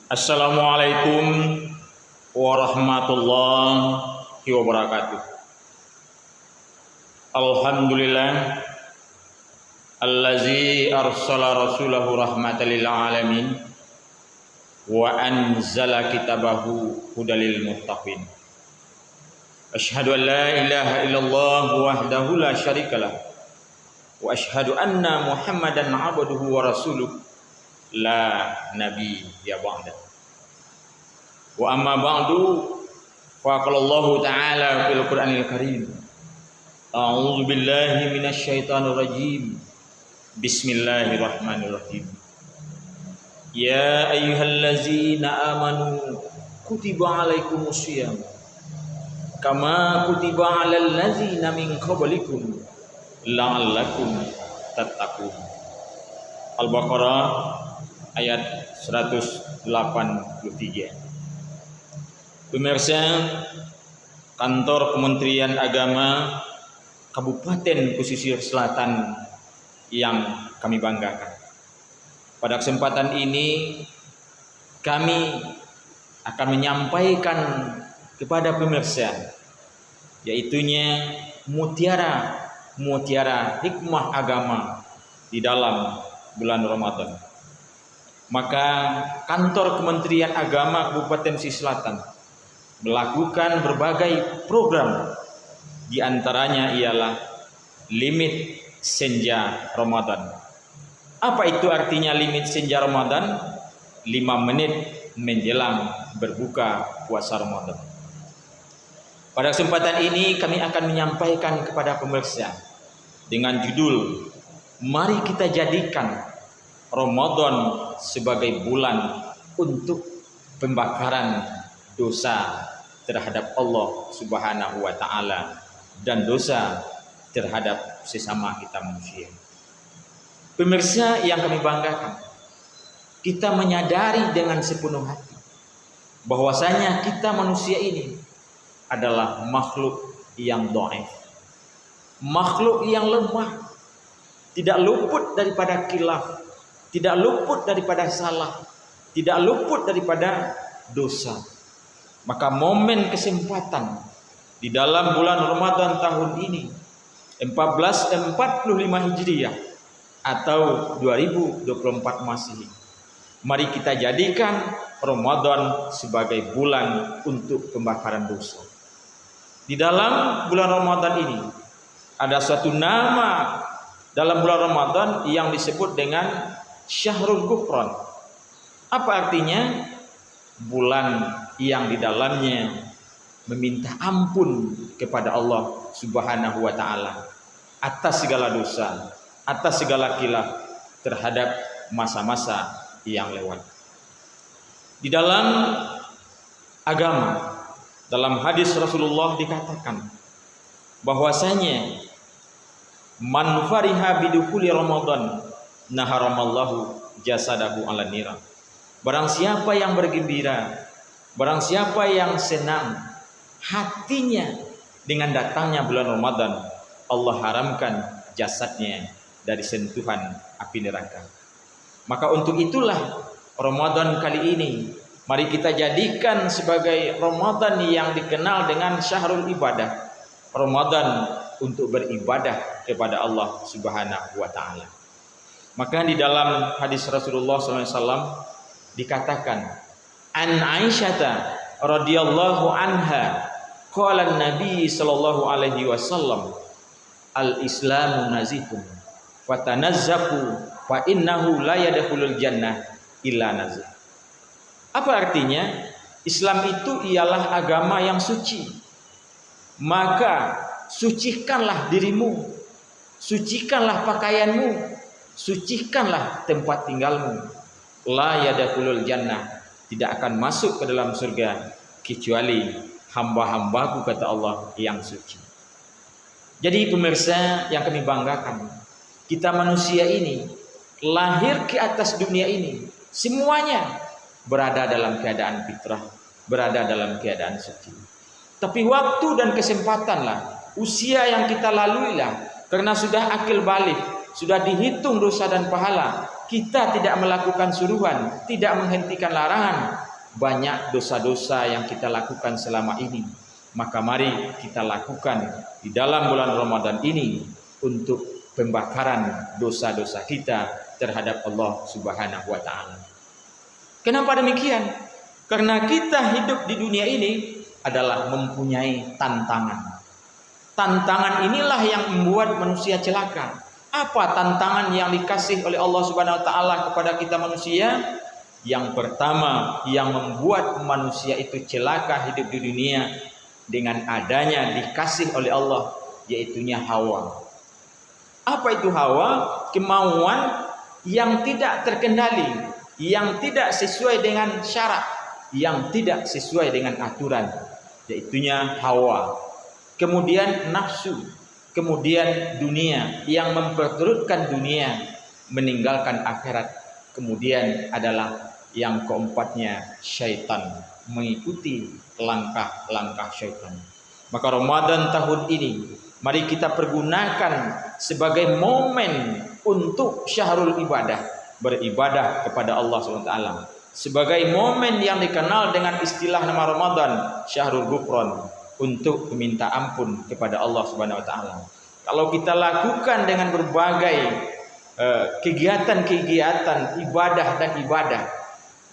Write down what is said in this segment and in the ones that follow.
Assalamualaikum warahmatullahi wabarakatuh. Alhamdulillah allazi arsala rasulahu rahmatan lil alamin wa anzala kitabahu hudalil muttaqin. Asyhadu an la ilaha illallah wahdahu la syarikalah wa asyhadu anna Muhammadan abduhu wa rasuluh la nabiyya ba'da. Wa amma ba'du fa qala Allah ta'ala fil Qur'anil Karim. A'udzu billahi minasy syaithanir rajim. Bismillahirrahmanirrahim. Ya ayyuhallazina amanu kutiba alaikumus syiyam kama kutiba alal ladzina min qablikum la'allakum tattaqun. Al-Baqarah ayat 183. Pemirsa, kantor Kementerian Agama Kabupaten Pesisir Selatan yang kami banggakan. Pada kesempatan ini kami akan menyampaikan kepada pemirsa yaitunya mutiara hikmah agama di dalam bulan Ramadan. Maka kantor Kementerian Agama Kabupaten Pesisir Selatan melakukan berbagai program, di antaranya ialah limit senja Ramadan. Apa itu artinya limit senja Ramadan? 5 menit menjelang berbuka puasa Ramadan. Pada kesempatan ini kami akan menyampaikan kepada pemirsa dengan judul, mari kita jadikan Ramadan sebagai bulan untuk pembakaran dosa terhadap Allah Subhanahu wa taala dan dosa terhadap sesama kita manusia. Pemirsa yang kami banggakan, kita menyadari dengan sepenuh hati bahwasanya kita manusia ini adalah makhluk yang dhaif, makhluk yang lemah, tidak luput daripada khilaf, tidak luput daripada salah, tidak luput daripada dosa. Maka momen kesempatan di dalam bulan Ramadan tahun ini 1445 Hijriah atau 2024 Masehi, mari kita jadikan Ramadan sebagai bulan untuk pembakaran dosa. Di dalam bulan Ramadan ini ada suatu nama dalam bulan Ramadan yang disebut dengan Syahrul Ghufran. Apa artinya? Bulan yang di dalamnya meminta ampun kepada Allah Subhanahu wa taala atas segala dosa, atas segala khilaf terhadap masa-masa yang lewat. Di dalam agama, dalam hadis Rasulullah dikatakan bahwasanya man fariha bidukhuli Ramadan naharamallahu jasadahu ala nira. Barang siapa yang bergembira, barang siapa yang senang hatinya dengan datangnya bulan Ramadan, Allah haramkan jasadnya dari sentuhan api neraka. Maka untuk itulah Ramadan kali ini mari kita jadikan sebagai Ramadan yang dikenal dengan syahrul ibadah, Ramadan untuk beribadah kepada Allah Subhanahu wa taala. Maka di dalam hadis Rasulullah SAW dikatakan, an Aisyata radhiyallahu anha qala Nabi sallallahu alaihi wasallam, al islamu nazifun fatanazzaku fa innahu la yadkhulul jannah illa nazif. Apa artinya? Islam itu ialah agama yang suci, maka sucikanlah dirimu, sucikanlah pakaianmu, sucikanlah tempat tinggalmu. La yadkhulul jannah, tidak akan masuk ke dalam surga kecuali hamba-hambaku, kata Allah, yang suci. Jadi pemirsa yang kami banggakan, kita manusia ini lahir ke atas dunia ini semuanya berada dalam keadaan fitrah, berada dalam keadaan suci. Tapi waktu dan kesempatanlah, usia yang kita laluilah, karena sudah akil balik, sudah dihitung dosa dan pahala, kita tidak melakukan suruhan, tidak menghentikan larangan, banyak dosa-dosa yang kita lakukan selama ini. Maka mari kita lakukan di dalam bulan Ramadan ini untuk pembakaran dosa-dosa kita terhadap Allah Subhanahu wa taala. Kenapa demikian? Karena kita hidup di dunia ini adalah mempunyai tantangan. Tantangan inilah yang membuat manusia celaka. Apa tantangan yang dikasih oleh Allah Subhanahu wa taala kepada kita manusia? Yang pertama yang membuat manusia itu celaka hidup di dunia dengan adanya dikasih oleh Allah, yaitunya hawa. Apa itu hawa? Kemauan yang tidak terkendali, yang tidak sesuai dengan syarat, yang tidak sesuai dengan aturan, yaitunya hawa. Kemudian nafsu, kemudian dunia yang memperturutkan dunia, meninggalkan akhirat. Kemudian adalah yang keempatnya syaitan, mengikuti langkah-langkah syaitan. Maka Ramadan tahun ini mari kita pergunakan sebagai momen untuk syahrul ibadah, beribadah kepada Allah SWT. Sebagai momen yang dikenal dengan istilah nama Ramadan, syahrul ghufran, untuk meminta ampun kepada Allah Subhanahu wa taala. Kalau kita lakukan dengan berbagai kegiatan-kegiatan ibadah dan ibadah,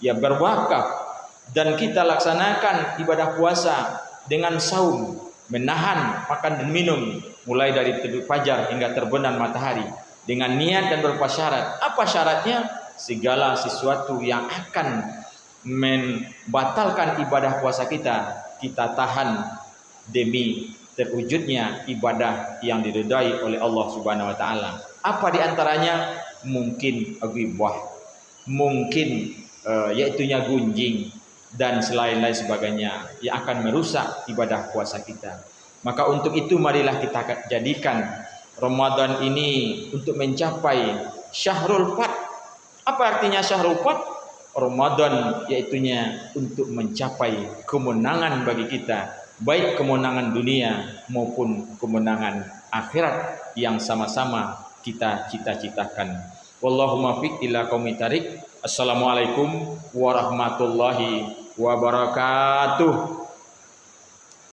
ya berwakaf, dan kita laksanakan ibadah puasa dengan saum, menahan makan dan minum mulai dari terbit fajar hingga terbenam matahari dengan niat dan berupa syarat. Apa syaratnya? Segala sesuatu yang akan membatalkan ibadah puasa kita, kita tahan demi terwujudnya ibadah yang diridai oleh Allah Subhanahu wa taala. Apa di antaranya? Mungkin ghibah, mungkin yaitunya gunjing dan selain-lain sebagainya yang akan merusak ibadah puasa kita. Maka untuk itu marilah kita jadikan Ramadan ini untuk mencapai syahrul fat. Apa artinya syahrul fat? Ramadan yaitunya untuk mencapai kemenangan bagi kita, baik kemenangan dunia maupun kemenangan akhirat yang sama-sama kita cita-citakan. Wallahumma fiq ila qaumit thariq. Assalamualaikum warahmatullahi wabarakatuh.